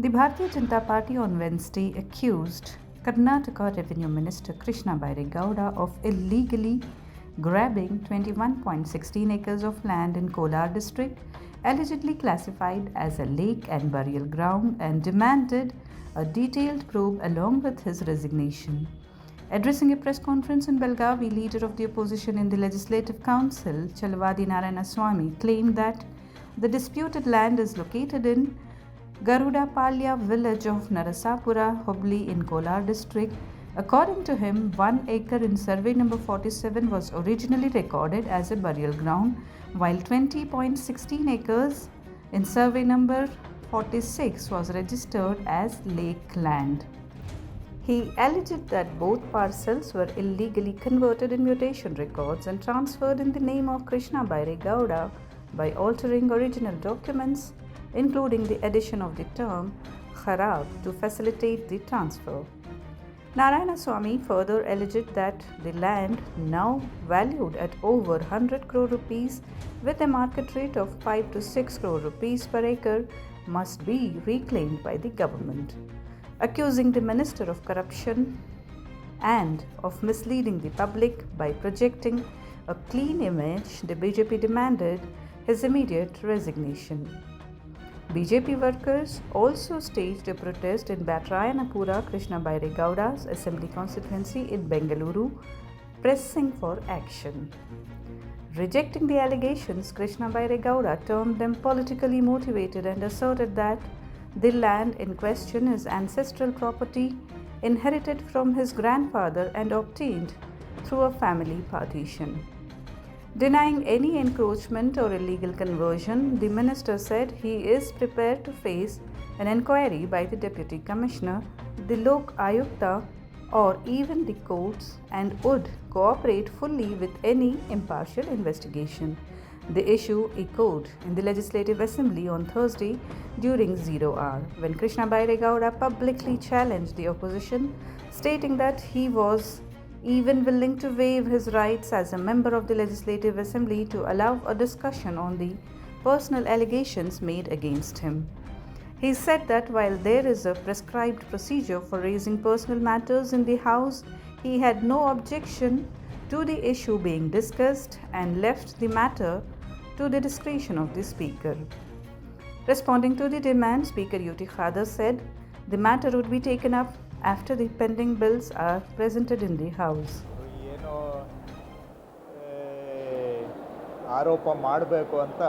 The Bharatiya Janata Party on Wednesday accused Karnataka Revenue Minister Krishna Bairegowda of illegally grabbing 21.16 acres of land in Kolar district, allegedly classified as a lake and burial ground, and demanded a detailed probe along with his resignation. Addressing a press conference in Belgavi, leader of the opposition in the Legislative Council, Chalwadi Narayanaswamy, claimed that the disputed land is located in Garudapalya village of Narasapura, Hubli in Kolar district. According to him, 1 acre in survey number 47 was originally recorded as a burial ground, while 20.16 acres in survey number 46 was registered as lake land. He alleged that both parcels were illegally converted in mutation records and transferred in the name of Krishna Bairegowda by altering original documents, including the addition of the term Kharab to facilitate the transfer. Narayanaswamy further alleged that the land, now valued at over 100 crore rupees with a market rate of 5 to 6 crore rupees per acre, must be reclaimed by the government. Accusing the minister of corruption and of misleading the public by projecting a clean image, the BJP demanded his immediate resignation. BJP workers also staged a protest in Batrayanapura, Krishna Bairegowda's assembly constituency in Bengaluru, pressing for action. Rejecting the allegations, Krishna Bairegowda termed them politically motivated and asserted that the land in question is ancestral property inherited from his grandfather and obtained through a family partition. Denying any encroachment or illegal conversion, the minister said he is prepared to face an inquiry by the Deputy Commissioner, the Lok Ayukta, or even the courts, and would cooperate fully with any impartial investigation. The issue echoed in the Legislative Assembly on Thursday during 0 hour, when Krishna Bairegowda publicly challenged the opposition, stating that he was even willing to waive his rights as a member of the Legislative Assembly to allow a discussion on the personal allegations made against him. He said that while there is a prescribed procedure for raising personal matters in the House, he had no objection to the issue being discussed and left the matter to the discretion of the Speaker. Responding to the demand, Speaker U.T. Khadar said the matter would be taken up after the pending bills are presented in the House. ಏನೋ ಆರೋಪ ಮಾಡಬೇಕು ಅಂತ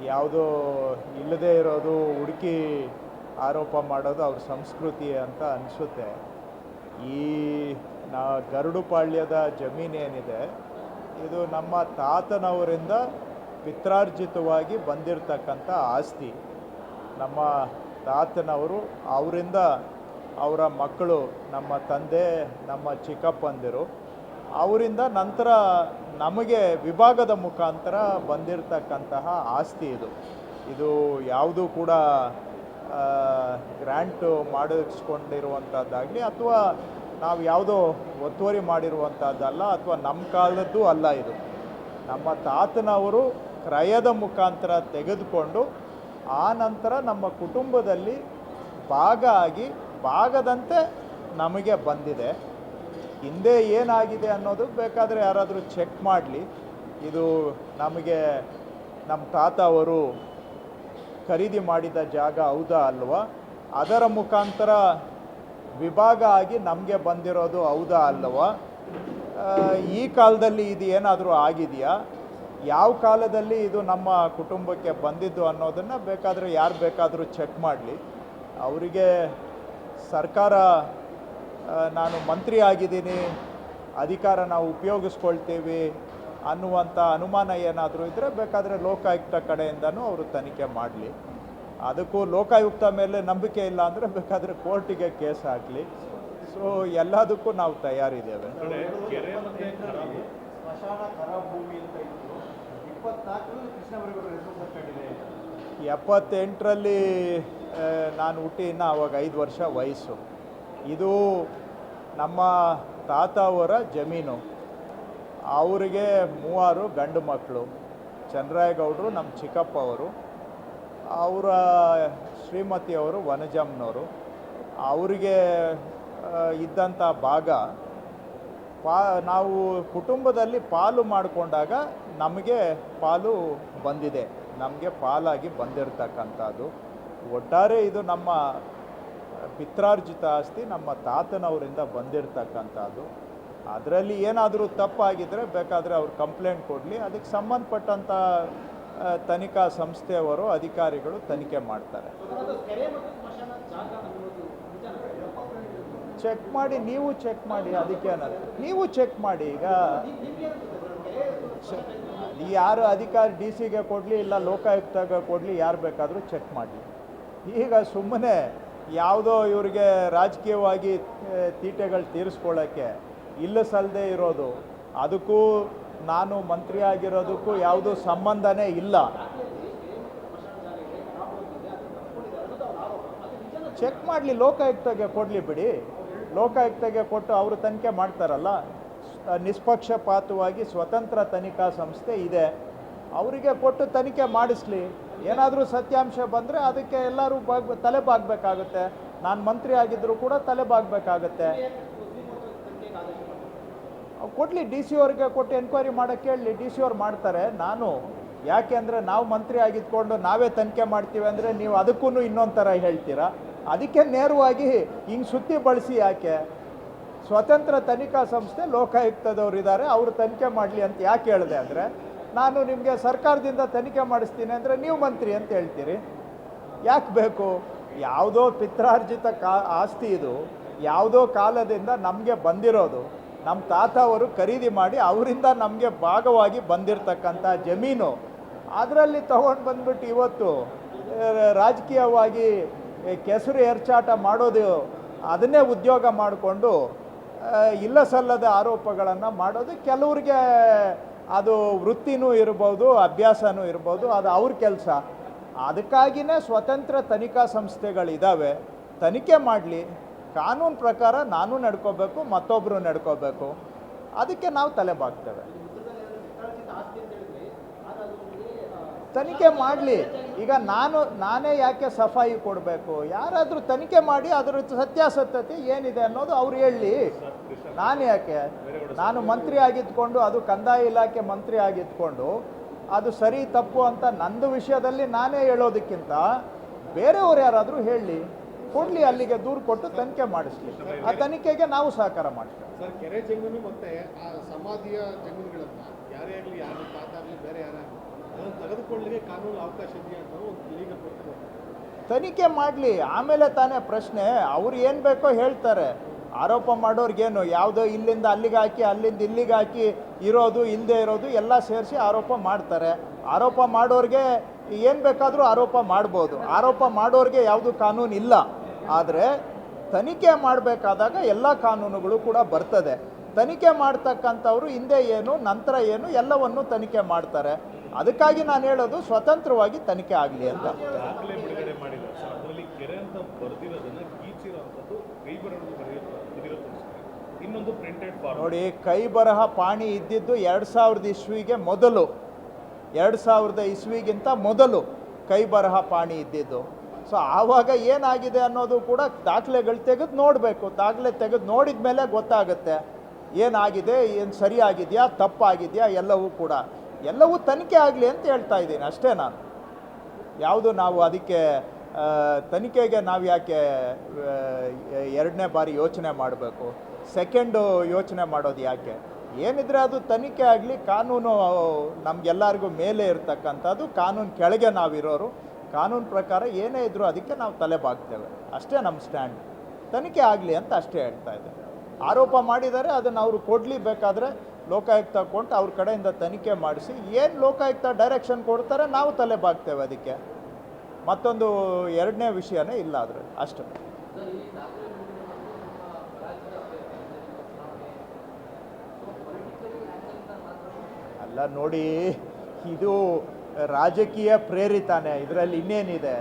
ಯಾವುದೋ ಇಲ್ಲದೇ ಇರೋದು ಹುಡುಕಿ ಆರೋಪ ಮಾಡೋದು ಅವ್ರ ಸಂಸ್ಕೃತಿ ಅಂತ ಅನಿಸುತ್ತೆ. ಈ ಗರುಡುಪಾಳ್ಯದ ಜಮೀನೇನಿದೆ ಇದು ನಮ್ಮ ತಾತನವರಿಂದ ಪಿತ್ರಾರ್ಜಿತವಾಗಿ ಬಂದಿರತಕ್ಕಂಥ ಆಸ್ತಿ. ನಮ್ಮ ತಾತನವರು ಅವರಿಂದ ಅವರ ಮಕ್ಕಳು, ನಮ್ಮ ತಂದೆ, ನಮ್ಮ ಚಿಕ್ಕಪ್ಪಂದಿರು, ಅವರಿಂದ ನಂತರ ನಮಗೆ ವಿಭಾಗದ ಮುಖಾಂತರ ಬಂದಿರತಕ್ಕಂತಹ ಆಸ್ತಿ ಇದು. ಇದು ಯಾವುದೂ ಕೂಡ ಗ್ರ್ಯಾಂಟು ಮಾಡಿಸ್ಕೊಂಡಿರುವಂಥದ್ದಾಗಲಿ ಅಥವಾ ನಾವು ಯಾವುದೋ ಒತ್ತುವರಿ ಮಾಡಿರುವಂಥದ್ದಲ್ಲ ಅಥವಾ ನಮ್ಮ ಕಾಲದ್ದು ಅಲ್ಲ. ಇದು ನಮ್ಮ ತಾತನವರು ಕ್ರಯದ ಮುಖಾಂತರ ತೆಗೆದುಕೊಂಡು ಆ ನಂತರ ನಮ್ಮ ಕುಟುಂಬದಲ್ಲಿ ಭಾಗ ಆಗಿ ಭಾಗದಂತೆ ನಮಗೆ ಬಂದಿದೆ. ಹಿಂದೆ ಏನಾಗಿದೆ ಅನ್ನೋದು ಬೇಕಾದರೆ ಯಾರಾದರೂ ಚೆಕ್ ಮಾಡಲಿ. ಇದು ನಮಗೆ ನಮ್ಮ ತಾತ ಅವರು ಖರೀದಿ ಮಾಡಿದ ಜಾಗ ಹೌದಾ ಅಲ್ವಾ, ಅದರ ಮುಖಾಂತರ ವಿಭಾಗ ಆಗಿ ನಮಗೆ ಬಂದಿರೋದು ಹೌದಾ ಅಲ್ವಾ, ಈ ಕಾಲದಲ್ಲಿ ಇದು ಏನಾದರೂ ಆಗಿದೆಯಾ, ಯಾವ ಕಾಲದಲ್ಲಿ ಇದು ನಮ್ಮ ಕುಟುಂಬಕ್ಕೆ ಬಂದಿದ್ದು ಅನ್ನೋದನ್ನು ಬೇಕಾದರೆ ಯಾರು ಬೇಕಾದರೂ ಚೆಕ್ ಮಾಡಲಿ. ಅವರಿಗೆ ಸರ್ಕಾರ ನಾನು ಮಂತ್ರಿ ಆಗಿದ್ದೀನಿ, ಅಧಿಕಾರ ನಾವು ಉಪಯೋಗಿಸ್ಕೊಳ್ತೀವಿ ಅನ್ನುವಂಥ ಅನುಮಾನ ಏನಾದರೂ ಇದ್ದರೆ ಬೇಕಾದರೆ ಲೋಕಾಯುಕ್ತ ಕಡೆಯಿಂದನೂ ಅವರು ತನಿಖೆ ಮಾಡಲಿ. ಅದಕ್ಕೂ ಲೋಕಾಯುಕ್ತ ಮೇಲೆ ನಂಬಿಕೆ ಇಲ್ಲ ಅಂದರೆ ಬೇಕಾದರೆ ಕೋರ್ಟಿಗೆ ಕೇಸ್ ಹಾಕಲಿ. ಸೊ ಎಲ್ಲದಕ್ಕೂ ನಾವು ತಯಾರಿದ್ದೇವೆ. 78ರಲ್ಲಿ ನಾನು ಹುಟ್ಟಿ ಇನ್ನು ಅವಾಗ 5 ವರ್ಷ ವಯಸ್ಸು. ಇದು ನಮ್ಮ ತಾತ ಅವರ ಜಮೀನು. ಅವರಿಗೆ 3 ಗಂಡು ಮಕ್ಕಳು. ಚಂದ್ರಾಯಗೌಡರು ನಮ್ಮ ಚಿಕ್ಕಪ್ಪ ಅವರು. ಅವರ ಶ್ರೀಮತಿಯವರು ವನಜಮ್ನವರು, ಅವರಿಗೆ ಇದ್ದಂಥ ಭಾಗ ನಾವು ಕುಟುಂಬದಲ್ಲಿ ಪಾಲು ಮಾಡಿಕೊಂಡಾಗ ನಮಗೆ ಪಾಲು ಬಂದಿದೆ, ನಮಗೆ ಪಾಲಾಗಿ ಬಂದಿರತಕ್ಕಂಥದ್ದು. ಒಟ್ಟಾರೆ ಇದು ನಮ್ಮ ಪಿತ್ರಾರ್ಜಿತ ಆಸ್ತಿ, ನಮ್ಮ ತಾತನವರಿಂದ ಬಂದಿರತಕ್ಕಂಥದ್ದು. ಅದರಲ್ಲಿ ಏನಾದರೂ ತಪ್ಪಾಗಿದ್ದರೆ ಬೇಕಾದರೆ ಅವ್ರು ಕಂಪ್ಲೇಂಟ್ ಕೊಡಲಿ, ಅದಕ್ಕೆ ಸಂಬಂಧಪಟ್ಟಂಥ ತನಿಖಾ ಸಂಸ್ಥೆಯವರು ಅಧಿಕಾರಿಗಳು ತನಿಖೆ ಮಾಡ್ತಾರೆ. ಚೆಕ್ ಮಾಡಿ, ನೀವು ಚೆಕ್ ಮಾಡಿ, ಅದಕ್ಕೇನಲ್ಲ, ನೀವು ಚೆಕ್ ಮಾಡಿ. ಈಗ ಯಾರು ಅಧಿಕಾರಿ ಡಿ ಸಿಗೆ ಕೊಡಲಿ ಇಲ್ಲ ಲೋಕಾಯುಕ್ತಗೆ ಕೊಡಲಿ, ಯಾರು ಬೇಕಾದರೂ ಚೆಕ್ ಮಾಡಲಿ. ಈಗ ಸುಮ್ಮನೆ ಯಾವುದೋ ಇವ್ರಿಗೆ ರಾಜಕೀಯವಾಗಿ ತೀಟೆಗಳು ತೀರಿಸ್ಕೊಳ್ಳೋಕ್ಕೆ ಇಲ್ಲ ಸಲ್ಲದೆ ಇರೋದು, ಅದಕ್ಕೂ ನಾನು ಮಂತ್ರಿ ಆಗಿರೋದಕ್ಕೂ ಯಾವುದೂ ಸಂಬಂಧನೇ ಇಲ್ಲ. ಚೆಕ್ ಮಾಡಲಿ, ಲೋಕಾಯುಕ್ತಗೆ ಕೊಡಲಿ ಬಿಡಿ, ಲೋಕಾಯುಕ್ತಗೆ ಕೊಟ್ಟು ಅವರು ತನಿಖೆ ಮಾಡ್ತಾರಲ್ಲ. ನಿಷ್ಪಕ್ಷಪಾತವಾಗಿ ಸ್ವತಂತ್ರ ತನಿಖಾ ಸಂಸ್ಥೆ ಇದೆ, ಅವರಿಗೆ ಕೊಟ್ಟು ತನಿಖೆ ಮಾಡಿಸ್ಲಿ. ಏನಾದರೂ ಸತ್ಯಾಂಶ ಬಂದರೆ ಅದಕ್ಕೆ ಎಲ್ಲರೂ ತಲೆಬಾಗಬೇಕಾಗುತ್ತೆ. ನಾನು ಮಂತ್ರಿ ಆಗಿದ್ದರೂ ಕೂಡ ತಲೆಬಾಗಬೇಕಾಗತ್ತೆ. ಕೊಡಲಿ, ಡಿ ಸಿ ಅವ್ರಿಗೆ ಕೊಟ್ಟು ಎನ್ಕ್ವೈರಿ ಮಾಡೋಕ್ಕೆ ಹೇಳಲಿ, ಡಿ ಸಿ ಅವ್ರು ಮಾಡ್ತಾರೆ. ನಾನು ಯಾಕೆ ಅಂದರೆ ನಾವು ಮಂತ್ರಿ ಆಗಿದ್ಕೊಂಡು ನಾವೇ ತನಿಖೆ ಮಾಡ್ತೀವಿ ಅಂದರೆ ನೀವು ಅದಕ್ಕೂ ಇನ್ನೊಂದು ಥರ ಹೇಳ್ತೀರಾ. ಅದಕ್ಕೆ ನೇರವಾಗಿ ಹಿಂಗೆ ಸುತ್ತಿ ಬಳಸಿ ಯಾಕೆ? ಸ್ವತಂತ್ರ ತನಿಖಾ ಸಂಸ್ಥೆ ಲೋಕಾಯುಕ್ತದವ್ರು ಇದ್ದಾರೆ, ಅವರು ತನಿಖೆ ಮಾಡಲಿ ಅಂತ ಯಾಕೆ ಹೇಳಿದೆ ಅಂದರೆ, ನಾನು ನಿಮಗೆ ಸರ್ಕಾರದಿಂದ ತನಿಖೆ ಮಾಡಿಸ್ತೀನಿ ಅಂದರೆ ನೀವು ಮಂತ್ರಿ ಅಂತ ಹೇಳ್ತೀರಿ. ಯಾಕೆ ಬೇಕು? ಯಾವುದೋ ಪಿತ್ರಾರ್ಜಿತ ಆಸ್ತಿ ಇದು, ಯಾವುದೋ ಕಾಲದಿಂದ ನಮಗೆ ಬಂದಿರೋದು. ನಮ್ಮ ತಾತ ಅವರು ಖರೀದಿ ಮಾಡಿ ಅವರಿಂದ ನಮಗೆ ಭಾಗವಾಗಿ ಬಂದಿರತಕ್ಕಂಥ ಜಮೀನು. ಅದರಲ್ಲಿ ತೊಗೊಂಡು ಬಂದ್ಬಿಟ್ಟು ಇವತ್ತು ರಾಜಕೀಯವಾಗಿ ಕೆಸರು ಎರಚಾಟ ಮಾಡೋದು, ಅದನ್ನೇ ಉದ್ಯೋಗ ಮಾಡಿಕೊಂಡು ಇಲ್ಲ ಸಲ್ಲದ ಆರೋಪಗಳನ್ನು ಮಾಡೋದು. ಕೆಲವ್ರಿಗೆ ಅದು ವೃತ್ತಿನೂ ಇರ್ಬೋದು, ಅಭ್ಯಾಸನೂ ಇರ್ಬೋದು, ಅದು ಅವ್ರ ಕೆಲಸ. ಅದಕ್ಕಾಗಿಯೇ ಸ್ವತಂತ್ರ ತನಿಖಾ ಸಂಸ್ಥೆಗಳಿದ್ದಾವೆ, ತನಿಖೆ ಮಾಡಲಿ. ಕಾನೂನು ಪ್ರಕಾರ ನಾನು ನಡ್ಕೋಬೇಕು, ಮತ್ತೊಬ್ಬರು ನಡ್ಕೋಬೇಕು, ಅದಕ್ಕೆ ನಾವು ತಲೆಬಾಗ್ತೇವೆ. ತನಿಖೆ ಮಾಡಲಿ. ಈಗ ನಾನೇ ಯಾಕೆ ಸಫಾಯಿ ಕೊಡಬೇಕು? ಯಾರಾದರೂ ತನಿಖೆ ಮಾಡಿ ಅದರ ಸತ್ಯಾಸತ್ಯತೆ ಏನಿದೆ ಅನ್ನೋದು ಅವ್ರು ಹೇಳಲಿ. ನಾನು ಯಾಕೆ? ನಾನು ಮಂತ್ರಿ ಆಗಿದ್ಕೊಂಡು, ಅದು ಕಂದಾಯ ಇಲಾಖೆ ಮಂತ್ರಿ ಆಗಿದ್ಕೊಂಡು ಅದು ಸರಿ ತಪ್ಪು ಅಂತ ನಂದು ವಿಷಯದಲ್ಲಿ ನಾನೇ ಹೇಳೋದಕ್ಕಿಂತ ಬೇರೆಯವ್ರು ಯಾರಾದರೂ ಹೇಳಲಿ, ಕೊಡಲಿ, ಅಲ್ಲಿಗೆ ದೂರು ಕೊಟ್ಟು ತನಿಖೆ ಮಾಡಿಸ್ಲಿ. ಆ ತನಿಖೆಗೆ ನಾವು ಸಹಕಾರ ಮಾಡ್ತೇವೆ. ಸರ್, ಕೆರೆ ಜಮೀನು ಮತ್ತು ಆ ಸಮಾಧಿಯ ಜಮೀನುಗಳನ್ನು ಯಾರೇ ಆಗಲಿ, ಯಾರು ತಾತ ಆಗಲಿ, ಬೇರೆ ಯಾರಾಗಲಿ ಅದನ್ನು ತೆಗೆದುಕೊಳ್ಳಲಿಕ್ಕೆ ಕಾನೂನು ಅವಕಾಶ ಇದೆಯಾ ಅಂತ ಒಂದು ಲೀಗಲ್ ಕೊಡ್ತಾರೆ. ತನಿಖೆ ಮಾಡಲಿ, ಆಮೇಲೆ ತಾನೇ ಪ್ರಶ್ನೆ. ಅವ್ರು ಏನು ಬೇಕೋ ಹೇಳ್ತಾರೆ. ಆರೋಪ ಮಾಡೋರ್ಗೇನು ಯಾವುದೋ ಇಲ್ಲಿಂದ ಅಲ್ಲಿಗೆ ಹಾಕಿ ಅಲ್ಲಿಂದ ಇಲ್ಲಿಗೆ ಹಾಕಿ ಇರೋದು ಇಲ್ಲದೆ ಇರೋದು ಎಲ್ಲ ಸೇರಿಸಿ ಆರೋಪ ಮಾಡ್ತಾರೆ. ಆರೋಪ ಮಾಡೋರಿಗೆ ಏನು ಬೇಕಾದರೂ ಆರೋಪ ಮಾಡ್ಬೋದು. ಆರೋಪ ಮಾಡೋರಿಗೆ ಯಾವುದು ಕಾನೂನು ಇಲ್ಲ. ಆದರೆ ತನಿಖೆ ಮಾಡಬೇಕಾದಾಗ ಎಲ್ಲ ಕಾನೂನುಗಳು ಕೂಡ ಬರ್ತದೆ. ತನಿಖೆ ಮಾಡ್ತಕ್ಕಂಥವ್ರು ಹಿಂದೆ ಏನು ನಂತರ ಏನು ಎಲ್ಲವನ್ನು ತನಿಖೆ ಮಾಡ್ತಾರೆ. ಅದಕ್ಕಾಗಿ ನಾನು ಹೇಳೋದು ಸ್ವತಂತ್ರವಾಗಿ ತನಿಖೆ ಆಗಲಿ ಅಂತ. ದಾಖಲೆ ಬಿಡುಗಡೆ ಮಾಡಿದ್ದಾರೆ ಸರ್, ಅದರಲ್ಲಿ ಕೆರೆ ಅಂತ ಬರೆದಿರೋದನ್ನ ಗೀಚಿರೋಂಥದ್ದು ಕೈ ಇನ್ನೊಂದು ಪ್ರಿಂಟೆಡ್ ಫಾರ್ಮ್ ನೋಡಿ. ಕೈ ಬರಹ ಪಾಣಿ ಇದ್ದಿದ್ದು 2000 ಇಸ್ವಿಗೆ ಮೊದಲು, 2000 ಇಸ್ವಿಗಿಂತ ಮೊದಲು ಕೈ ಬರಹ ಪಾಣಿ ಇದ್ದಿದ್ದು. ಸೊ ಆವಾಗ ಏನಾಗಿದೆ ಅನ್ನೋದು ಕೂಡ ದಾಖಲೆಗಳು ತೆಗೆದು ನೋಡಬೇಕು. ದಾಖಲೆ ತೆಗೆದು ನೋಡಿದ ಮೇಲೆ ಗೊತ್ತಾಗುತ್ತೆ ಏನಾಗಿದೆ, ಏನು ಸರಿಯಾಗಿದೆಯಾ ತಪ್ಪಾಗಿದೆಯಾ, ಎಲ್ಲವೂ ತನಿಖೆ ಆಗಲಿ ಅಂತ ಹೇಳ್ತಾ ಇದ್ದೀನಿ ಅಷ್ಟೇ. ನಾನು ಯಾವುದು ನಾವು ಅದಕ್ಕೆ ತನಿಖೆಗೆ ನಾವು ಯಾಕೆ ಎರಡನೇ ಬಾರಿ ಯೋಚನೆ ಮಾಡಬೇಕು, ಸೆಕೆಂಡು ಯೋಚನೆ ಮಾಡೋದು ಯಾಕೆ? ಏನಿದ್ರೆ ಅದು ತನಿಖೆ ಆಗಲಿ. ಕಾನೂನು ನಮಗೆಲ್ಲರಿಗೂ ಮೇಲೆ ಇರ್ತಕ್ಕಂಥದ್ದು, ಕಾನೂನು ಕೆಳಗೆ ನಾವಿರೋರು. ಕಾನೂನು ಪ್ರಕಾರ ಏನೇ ಇದ್ದರೂ ಅದಕ್ಕೆ ನಾವು ತಲೆಬಾಗ್ತೇವೆ ಅಷ್ಟೇ. ನಮ್ಮ ಸ್ಟ್ಯಾಂಡ್ ತನಿಖೆ ಆಗಲಿ ಅಂತ ಅಷ್ಟೇ ಹೇಳ್ತಾ ಇದ್ದೇವೆ. ಆರೋಪ ಮಾಡಿದರೆ ಅದನ್ನು ಅವರು ಕೊಡಲಿ, ಬೇಕಾದರೆ ಲೋಕಾಯುಕ್ತ ಕೊಟ್ಟು ಅವ್ರ ಕಡೆಯಿಂದ ತನಿಖೆ ಮಾಡಿಸಿ ಏನು ಲೋಕಾಯುಕ್ತ ಡೈರೆಕ್ಷನ್ ಕೊಡ್ತಾರೆ ನಾವು ತಲೆಬಾಗ್ತೇವೆ. ಅದಕ್ಕೆ ಮತ್ತೊಂದು ಎರಡನೇ ವಿಷಯನೇ ಇಲ್ಲ ಅದರಲ್ಲಿ ಅಷ್ಟೇ. ಅಲ್ಲ ನೋಡಿ, ಇದು ರಾಜಕೀಯ ಪ್ರೇರಿತನೇ. ಇದರಲ್ಲಿ ಇನ್ನೇನಿದೆ?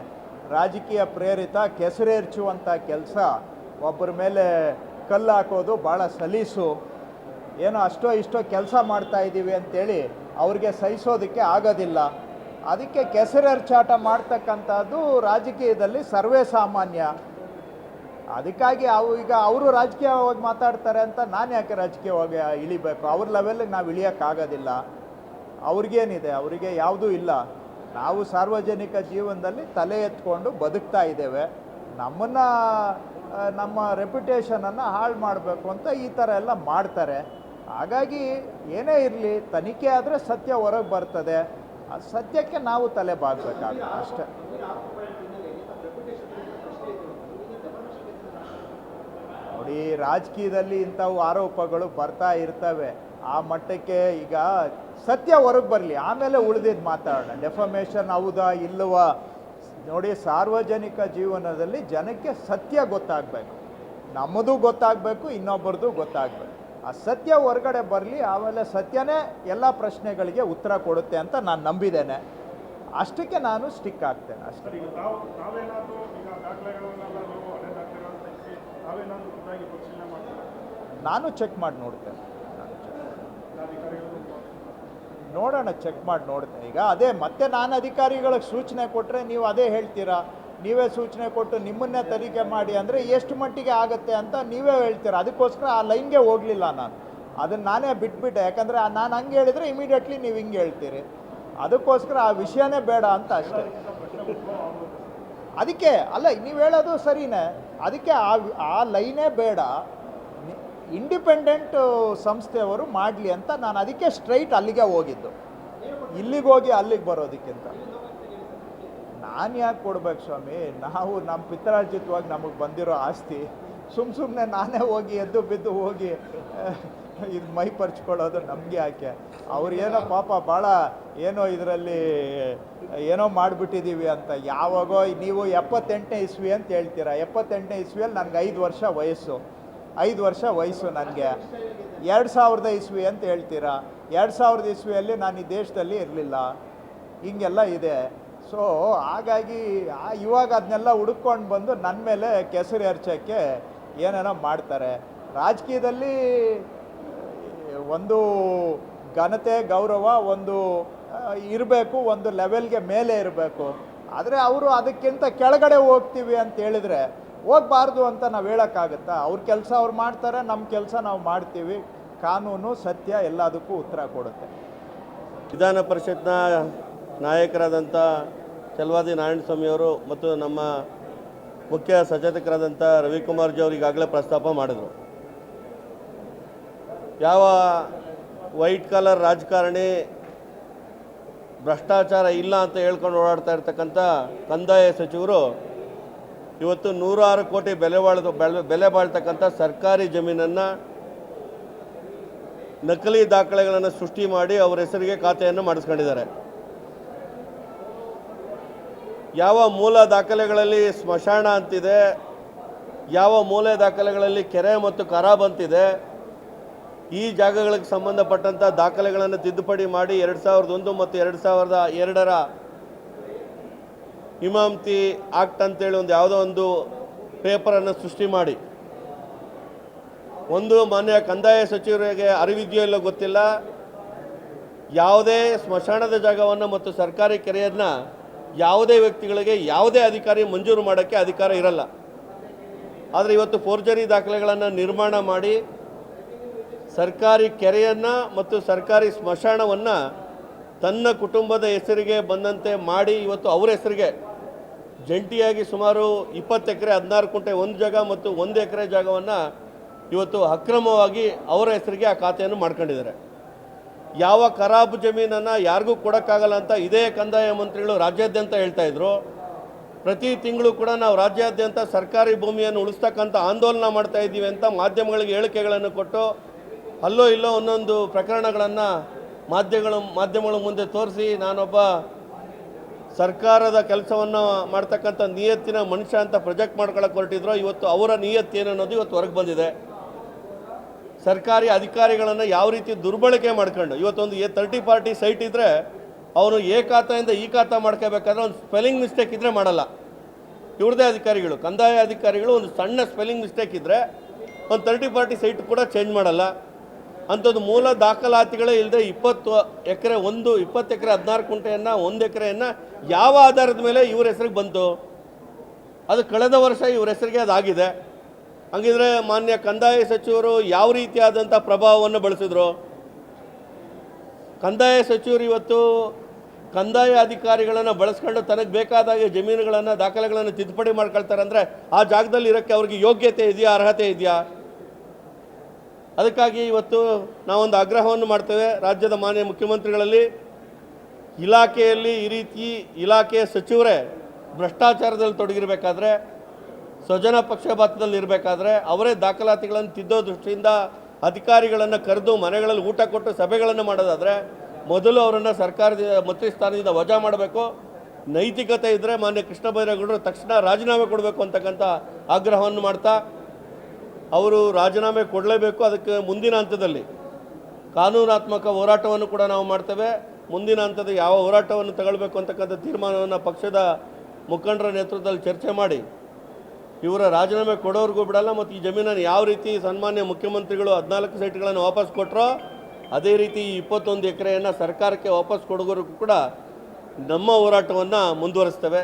ರಾಜಕೀಯ ಪ್ರೇರಿತ ಕೆಸರೇರ್ಚುವಂಥ ಕೆಲಸ, ಒಬ್ಬರ ಮೇಲೆ ಕಲ್ಲು ಹಾಕೋದು ಭಾಳ ಸಲೀಸು. ಏನೋ ಅಷ್ಟೋ ಇಷ್ಟೋ ಕೆಲಸ ಮಾಡ್ತಾ ಇದ್ದೀವಿ ಅಂತೇಳಿ ಅವ್ರಿಗೆ ಸಹಿಸೋದಕ್ಕೆ ಆಗೋದಿಲ್ಲ. ಅದಕ್ಕೆ ಕೆಸರೆರಚಾಟ ಮಾಡ್ತಕ್ಕಂಥದ್ದು ರಾಜಕೀಯದಲ್ಲಿ ಸರ್ವೇ ಸಾಮಾನ್ಯ. ಅದಕ್ಕಾಗಿ ಈಗ ಅವರು ರಾಜಕೀಯವಾಗಿ ಮಾತಾಡ್ತಾರೆ ಅಂತ ನಾನು ಯಾಕೆ ರಾಜಕೀಯವಾಗಿ ಇಳಿಬೇಕು? ಅವ್ರ ಲೆವೆಲ್ಗೆ ನಾವು ಇಳಿಯೋಕ್ಕಾಗೋದಿಲ್ಲ. ಅವ್ರಿಗೇನಿದೆ? ಅವರಿಗೆ ಯಾವುದೂ ಇಲ್ಲ. ನಾವು ಸಾರ್ವಜನಿಕ ಜೀವನದಲ್ಲಿ ತಲೆ ಎತ್ಕೊಂಡು ಬದುಕ್ತಾ ಇದ್ದೇವೆ. ನಮ್ಮನ್ನು ನಮ್ಮ ರೆಪ್ಯುಟೇಷನನ್ನು ಹಾಳು ಮಾಡಬೇಕು ಅಂತ ಈ ಥರ ಎಲ್ಲ ಮಾಡ್ತಾರೆ. ಹಾಗಾಗಿ ಏನೇ ಇರಲಿ, ತನಿಖೆ ಆದರೆ ಸತ್ಯ ಹೊರಗೆ ಬರ್ತದೆ. ಆ ಸತ್ಯಕ್ಕೆ ನಾವು ತಲೆ ಬಾಗಬೇಕಾಗುತ್ತೆ ಅಷ್ಟೇ. ನೋಡಿ, ರಾಜಕೀಯದಲ್ಲಿ ಇಂಥವು ಆರೋಪಗಳು ಬರ್ತಾ ಇರ್ತವೆ. ಆ ಮಟ್ಟಕ್ಕೆ ಈಗ ಸತ್ಯ ಹೊರಗೆ ಬರಲಿ, ಆಮೇಲೆ ಉಳಿದಿದ್ದು ಮಾತಾಡೋಣ. ಡೆಫಮೇಷನ್ ಹೌದಾ ಇಲ್ಲವಾ? ನೋಡಿ, ಸಾರ್ವಜನಿಕ ಜೀವನದಲ್ಲಿ ಜನಕ್ಕೆ ಸತ್ಯ ಗೊತ್ತಾಗಬೇಕು. ನಮ್ಮದು ಗೊತ್ತಾಗಬೇಕು, ಇನ್ನೊಬ್ಬರದು ಗೊತ್ತಾಗಬೇಕು. ಆ ಸತ್ಯ ಹೊರಗಡೆ ಬರಲಿ, ಆಮೇಲೆ ಸತ್ಯನೇ ಎಲ್ಲ ಪ್ರಶ್ನೆಗಳಿಗೆ ಉತ್ತರ ಕೊಡುತ್ತೆ ಅಂತ ನಾನು ನಂಬಿದ್ದೇನೆ. ಅಷ್ಟಕ್ಕೆ ನಾನು ಸ್ಟಿಕ್ ಆಗ್ತೇನೆ ಅಷ್ಟೇ. ಈಗ ತಾವೇನಾದರೂ ಈಗ ದಾಖಲೆಗಳನ್ನೆಲ್ಲ ನೀವು ಹಳೆ ದಾಖಲೆಗಳನ್ನು ತೆಗೆಸಿ ತಾವೇನಾದರೂ ಖುದ್ದಾಗಿ ಪರಿಶೀಲನೆ ಮಾಡ್ತೀರಾ? ನಾನು ಚೆಕ್ ಮಾಡಿ ನೋಡ್ತೇನೆ. ನೋಡೋಣ, ಚೆಕ್ ಮಾಡಿ ನೋಡ್ತೇನೆ. ಈಗ ಅದೇ ಮತ್ತೆ ನಾನು ಅಧಿಕಾರಿಗಳಿಗೆ ಸೂಚನೆ ಕೊಟ್ಟರೆ ನೀವು ಅದೇ ಹೇಳ್ತೀರಾ. ನೀವೇ ಸೂಚನೆ ಕೊಟ್ಟು ನಿಮ್ಮನ್ನೇ ತನಿಖೆ ಮಾಡಿ ಅಂದರೆ ಎಷ್ಟು ಮಟ್ಟಿಗೆ ಆಗುತ್ತೆ ಅಂತ ನೀವೇ ಹೇಳ್ತೀರಾ. ಅದಕ್ಕೋಸ್ಕರ ಆ ಲೈನ್ಗೆ ಹೋಗಲಿಲ್ಲ ನಾನು. ಅದನ್ನು ನಾನೇ ಬಿಟ್ಬಿಟ್ಟೆ. ಯಾಕಂದರೆ ನಾನು ಹಂಗೆ ಹೇಳಿದರೆ ಇಮಿಡಿಯೇಟ್ಲಿ ನೀವು ಹಿಂಗೆ ಹೇಳ್ತೀರಿ. ಅದಕ್ಕೋಸ್ಕರ ಆ ವಿಷಯನೇ ಬೇಡ ಅಂತ ಅಷ್ಟೇ. ಅದಕ್ಕೆ ಅಲ್ಲ, ನೀವು ಹೇಳೋದು ಸರಿನೇ. ಅದಕ್ಕೆ ಆ ಲೈನೇ ಬೇಡ, ಇಂಡಿಪೆಂಡೆಂಟ್ ಸಂಸ್ಥೆಯವರು ಮಾಡಲಿ ಅಂತ ನಾನು ಅದಕ್ಕೆ ಸ್ಟ್ರೈಟ್ ಅಲ್ಲಿಗೆ ಹೋಗಿದ್ದು. ಇಲ್ಲಿಗೆ ಹೋಗಿ ಅಲ್ಲಿಗೆ ಬರೋದಕ್ಕಿಂತ ನಾನು ಯಾಕೆ ಕೊಡ್ಬೇಕು ಸ್ವಾಮಿ? ನಾವು ನಮ್ಮ ಪಿತ್ರಾರ್ಜಿತವಾಗಿ ನಮಗೆ ಬಂದಿರೋ ಆಸ್ತಿ ಸುಮ್ಮನೆ ನಾನೇ ಹೋಗಿ ಎದ್ದು ಬಿದ್ದು ಹೋಗಿ ಇದು ಮೈ ಪರ್ಚ್ಕೊಳ್ಳೋದು ನಮಗೆ ಯಾಕೆ? ಅವ್ರು ಏನೋ ಪಾಪ ಭಾಳ ಏನೋ ಇದರಲ್ಲಿ ಏನೋ ಮಾಡಿಬಿಟ್ಟಿದ್ದೀವಿ ಅಂತ. ಯಾವಾಗೋ ನೀವು 78ನೇ ಇಸ್ವಿ ಅಂತ ಹೇಳ್ತೀರಾ. 78ನೇ ಇಸ್ವಿಯಲ್ಲಿ ನನಗೆ 5 ವರ್ಷ ವಯಸ್ಸು. 5 ವರ್ಷ ವಯಸ್ಸು ನನಗೆ. 2000 ಇಸ್ವಿ ಅಂತ ಹೇಳ್ತೀರಾ. 2000 ಇಸ್ವಿಯಲ್ಲಿ ನಾನು ಈ ದೇಶದಲ್ಲಿ ಇರಲಿಲ್ಲ. ಹಿಂಗೆಲ್ಲ ಇದೆ. ಸೊ ಹಾಗಾಗಿ ಇವಾಗ ಅದನ್ನೆಲ್ಲ ಹುಡುಕೊಂಡು ಬಂದು ನನ್ನ ಮೇಲೆ ಕೆಸರು ಎರಚೋಕ್ಕೆ ಏನೇನೋ ಮಾಡ್ತಾರೆ. ರಾಜಕೀಯದಲ್ಲಿ ಒಂದು ಘನತೆ, ಗೌರವ ಒಂದು ಇರಬೇಕು, ಒಂದು ಲೆವೆಲ್ಗೆ ಮೇಲೆ ಇರಬೇಕು. ಆದರೆ ಅವರು ಅದಕ್ಕಿಂತ ಕೆಳಗಡೆ ಹೋಗ್ತೀವಿ ಅಂತ ಹೇಳಿದರೆ ಹೋಗಬಾರ್ದು ಅಂತ ನಾವು ಹೇಳೋಕ್ಕಾಗುತ್ತಾ? ಅವ್ರ ಕೆಲಸ ಅವ್ರು ಮಾಡ್ತಾರೆ, ನಮ್ಮ ಕೆಲಸ ನಾವು ಮಾಡ್ತೀವಿ. ಕಾನೂನು, ಸತ್ಯ ಎಲ್ಲದಕ್ಕೂ ಉತ್ತರ ಕೊಡುತ್ತೆ. ವಿಧಾನ ಪರಿಷತ್ನ ನಾಯಕರಾದಂಥ ಚಲವಾದಿ ನಾರಾಯಣಸ್ವಾಮಿಯವರು ಮತ್ತು ನಮ್ಮ ಮುಖ್ಯ ಸಚೇತಕರಾದಂಥ ರವಿಕುಮಾರ್ ಜಿ ಅವರು ಈಗಾಗಲೇ ಪ್ರಸ್ತಾಪ ಮಾಡಿದರು. ಯಾವ ವೈಟ್ ಕಾಲರ್ ರಾಜಕಾರಣಿ ಭ್ರಷ್ಟಾಚಾರ ಇಲ್ಲ ಅಂತ ಹೇಳ್ಕೊಂಡು ಓಡಾಡ್ತಾ ಇರ್ತಕ್ಕಂಥ ಕಂದಾಯ ಸಚಿವರು ಇವತ್ತು 106 ಕೋಟಿ ಬೆಲೆ ಬಾಳ್ತಕ್ಕಂಥ ಸರ್ಕಾರಿ ಜಮೀನನ್ನು ನಕಲಿ ದಾಖಲೆಗಳನ್ನು ಸೃಷ್ಟಿ ಮಾಡಿ ಅವರ ಹೆಸರಿಗೆ ಖಾತೆಯನ್ನು ಮಾಡಿಸ್ಕೊಂಡಿದ್ದಾರೆ. ಯಾವ ಮೂಲ ದಾಖಲೆಗಳಲ್ಲಿ ಸ್ಮಶಾನ ಅಂತಿದೆ, ಯಾವ ಮೂಲ ದಾಖಲೆಗಳಲ್ಲಿ ಕೆರೆ ಮತ್ತು ಖರಾಬ್ ಅಂತಿದೆ, ಈ ಜಾಗಗಳಿಗೆ ಸಂಬಂಧಪಟ್ಟಂಥ ದಾಖಲೆಗಳನ್ನು ತಿದ್ದುಪಡಿ ಮಾಡಿ 2001 ಮತ್ತು 2002ರ ಇಮಾಮ್ತಿ ಆಕ್ಟ್ ಅಂತೇಳಿ ಯಾವುದೋ ಒಂದು ಪೇಪರನ್ನು ಸೃಷ್ಟಿ ಮಾಡಿ, ಒಂದು ಮಾನ್ಯ ಕಂದಾಯ ಸಚಿವರಿಗೆ ಅರಿವಿದೆಯೋ ಇಲ್ಲೋ ಗೊತ್ತಿಲ್ಲ, ಯಾವುದೇ ಸ್ಮಶಾನದ ಜಾಗವನ್ನು ಮತ್ತು ಸರ್ಕಾರಿ ಕೆರೆಯನ್ನು ಯಾವುದೇ ವ್ಯಕ್ತಿಗಳಿಗೆ ಯಾವುದೇ ಅಧಿಕಾರಿ ಮಂಜೂರು ಮಾಡೋಕ್ಕೆ ಅಧಿಕಾರ ಇರಲ್ಲ. ಆದರೆ ಇವತ್ತು ಫೋರ್ಜರಿ ದಾಖಲೆಗಳನ್ನು ನಿರ್ಮಾಣ ಮಾಡಿ ಸರ್ಕಾರಿ ಕೆರೆಯನ್ನು ಮತ್ತು ಸರ್ಕಾರಿ ಸ್ಮಶಾನವನ್ನು ತನ್ನ ಕುಟುಂಬದ ಹೆಸರಿಗೆ ಬಂದಂತೆ ಮಾಡಿ ಇವತ್ತು ಅವರ ಹೆಸರಿಗೆ ಜಂಟಿಯಾಗಿ ಸುಮಾರು 20 ಎಕರೆ 16 ಕುಂಟೆ ಒಂದು ಜಾಗ ಮತ್ತು 1 ಎಕರೆ ಜಾಗವನ್ನು ಇವತ್ತು ಅಕ್ರಮವಾಗಿ ಅವರ ಹೆಸರಿಗೆ ಆ ಖಾತೆಯನ್ನು ಮಾಡ್ಕೊಂಡಿದ್ದಾರೆ. ಯಾವ ಖರಾಬ್ ಜಮೀನನ್ನು ಯಾರಿಗೂ ಕೊಡೋಕ್ಕಾಗಲ್ಲ ಅಂತ ಇದೇ ಕಂದಾಯ ಮಂತ್ರಿಗಳು ರಾಜ್ಯಾದ್ಯಂತ ಹೇಳ್ತಾ ಇದ್ರು. ಪ್ರತಿ ತಿಂಗಳು ಕೂಡ ನಾವು ರಾಜ್ಯಾದ್ಯಂತ ಸರ್ಕಾರಿ ಭೂಮಿಯನ್ನು ಉಳಿಸ್ತಕ್ಕಂಥ ಆಂದೋಲನ ಮಾಡ್ತಾ ಇದ್ದೀವಿ ಅಂತ ಮಾಧ್ಯಮಗಳಿಗೆ ಹೇಳಿಕೆಗಳನ್ನು ಕೊಟ್ಟು ಅಲ್ಲೋ ಇಲ್ಲೋ ಒಂದೊಂದು ಪ್ರಕರಣಗಳನ್ನು ಮಾಧ್ಯಮಗಳ ಮುಂದೆ ತೋರಿಸಿ ನಾನೊಬ್ಬ ಸರ್ಕಾರದ ಕೆಲಸವನ್ನು ಮಾಡ್ತಕ್ಕಂಥ ನಿಯತ್ತಿನ ಮನುಷ್ಯ ಅಂತ ಪ್ರೊಜೆಕ್ಟ್ ಮಾಡ್ಕೊಳ್ಳೋಕೆ ಹೊರಟಿದ್ರು. ಇವತ್ತು ಅವರ ನಿಯತ್ತೇನು ಅನ್ನೋದು ಇವತ್ತು ಹೊರಗೆ ಬಂದಿದೆ. ಸರ್ಕಾರಿ ಅಧಿಕಾರಿಗಳನ್ನು ಯಾವ ರೀತಿ ದುರ್ಬಳಕೆ ಮಾಡ್ಕೊಂಡು ಇವತ್ತೊಂದು 30 ಪಾರ್ಟಿ ಸೈಟ್ ಇದ್ದರೆ ಅವನು ಎ ಖಾತೆಯಿಂದ ಈ ಖಾತೆ ಮಾಡ್ಕೋಬೇಕಾದ್ರೆ ಒಂದು ಸ್ಪೆಲ್ಲಿಂಗ್ ಮಿಸ್ಟೇಕ್ ಇದ್ದರೆ ಮಾಡಲ್ಲ. ಇವ್ರದೇ ಅಧಿಕಾರಿಗಳು, ಕಂದಾಯ ಅಧಿಕಾರಿಗಳು ಒಂದು ಸಣ್ಣ ಸ್ಪೆಲ್ಲಿಂಗ್ ಮಿಸ್ಟೇಕ್ ಇದ್ದರೆ ಒಂದು 30 ಪಾರ್ಟಿ ಸೈಟ್ ಕೂಡ ಚೇಂಜ್ ಮಾಡಲ್ಲ. ಅಂಥದ್ದು ಮೂಲ ದಾಖಲಾತಿಗಳೇ ಇಲ್ಲದೆ 20 ಎಕರೆ 20 ಎಕರೆ 16 ಕುಂಟೆಯನ್ನು 1 ಎಕರೆಯನ್ನು ಯಾವ ಆಧಾರದ ಮೇಲೆ ಇವ್ರ ಹೆಸರಿಗೆ ಬಂತು? ಅದು ಕಳೆದ ವರ್ಷ ಇವ್ರ ಹೆಸರಿಗೆ ಅದಾಗಿದೆ. ಹಂಗಿದ್ರೆ ಮಾನ್ಯ ಕಂದಾಯ ಸಚಿವರು ಯಾವ ರೀತಿಯಾದಂಥ ಪ್ರಭಾವವನ್ನು ಬಳಸಿದ್ರು? ಕಂದಾಯ ಸಚಿವರು ಇವತ್ತು ಕಂದಾಯ ಅಧಿಕಾರಿಗಳನ್ನು ಬಳಸ್ಕೊಂಡು ತನಗೆ ಬೇಕಾದಾಗೆ ಜಮೀನುಗಳನ್ನು ದಾಖಲೆಗಳನ್ನು ತಿದ್ದುಪಡಿ ಮಾಡ್ಕೊಳ್ತಾರೆ ಅಂದರೆ ಆ ಜಾಗದಲ್ಲಿ ಇರೋಕ್ಕೆ ಅವ್ರಿಗೆ ಯೋಗ್ಯತೆ ಇದೆಯಾ, ಅರ್ಹತೆ ಇದೆಯಾ? ಅದಕ್ಕಾಗಿ ಇವತ್ತು ನಾವೊಂದು ಆಗ್ರಹವನ್ನು ಮಾಡ್ತೇವೆ ರಾಜ್ಯದ ಮಾನ್ಯ ಮುಖ್ಯಮಂತ್ರಿಗಳಲ್ಲಿ. ಇಲಾಖೆಯಲ್ಲಿ ಈ ರೀತಿ ಇಲಾಖೆಯ ಸಚಿವರೇ ಭ್ರಷ್ಟಾಚಾರದಲ್ಲಿ ತೊಡಗಿರಬೇಕಾದ್ರೆ, ಸ್ವಜನ ಪಕ್ಷಪಾತದಲ್ಲಿ ಇರಬೇಕಾದ್ರೆ ಅವರೇ ದಾಖಲಾತಿಗಳನ್ನು ತಿದ್ದೋ ದೃಷ್ಟಿಯಿಂದ ಅಧಿಕಾರಿಗಳನ್ನು ಕರೆದು ಮನೆಗಳಲ್ಲಿ ಊಟ ಕೊಟ್ಟು ಸಭೆಗಳನ್ನು ಮಾಡೋದಾದರೆ ಮೊದಲು ಅವರನ್ನು ಸರ್ಕಾರದ ಮಂತ್ರಿ ಸ್ಥಾನದಿಂದ ವಜಾ ಮಾಡಬೇಕು. ನೈತಿಕತೆ ಇದ್ದರೆ ಮಾನ್ಯ ಕೃಷ್ಣ ಬೈರೇಗೌಡರು ತಕ್ಷಣ ರಾಜೀನಾಮೆ ಕೊಡಬೇಕು ಅಂತಕ್ಕಂಥ ಆಗ್ರಹವನ್ನು ಮಾಡ್ತಾ, ಅವರು ರಾಜೀನಾಮೆ ಕೊಡಲೇಬೇಕು. ಅದಕ್ಕೆ ಮುಂದಿನ ಹಂತದಲ್ಲಿ ಕಾನೂನಾತ್ಮಕ ಹೋರಾಟವನ್ನು ಕೂಡ ನಾವು ಮಾಡ್ತೇವೆ. ಮುಂದಿನ ಹಂತದ ಯಾವ ಹೋರಾಟವನ್ನು ತಗೊಳ್ಬೇಕು ಅಂತಕ್ಕಂಥ ತೀರ್ಮಾನವನ್ನು ಪಕ್ಷದ ಮುಖಂಡರ ನೇತೃತ್ವದಲ್ಲಿ ಚರ್ಚೆ ಮಾಡಿ ಇವರ ರಾಜೀನಾಮೆ ಕೊಡೋರಿಗೂ ಬಿಡಲ್ಲ. ಮತ್ತು ಈ ಜಮೀನನ್ನು ಯಾವ ರೀತಿ ಸನ್ಮಾನ್ಯ ಮುಖ್ಯಮಂತ್ರಿಗಳು 14 ಸೈಟ್ಗಳನ್ನು ವಾಪಸ್ ಕೊಟ್ಟರೋ ಅದೇ ರೀತಿ 21 ಎಕರೆಯನ್ನು ಸರ್ಕಾರಕ್ಕೆ ವಾಪಸ್ ಕೊಡೋರಿಗೂ ಕೂಡ ನಮ್ಮ ಹೋರಾಟವನ್ನು ಮುಂದುವರಿಸ್ತೇವೆ.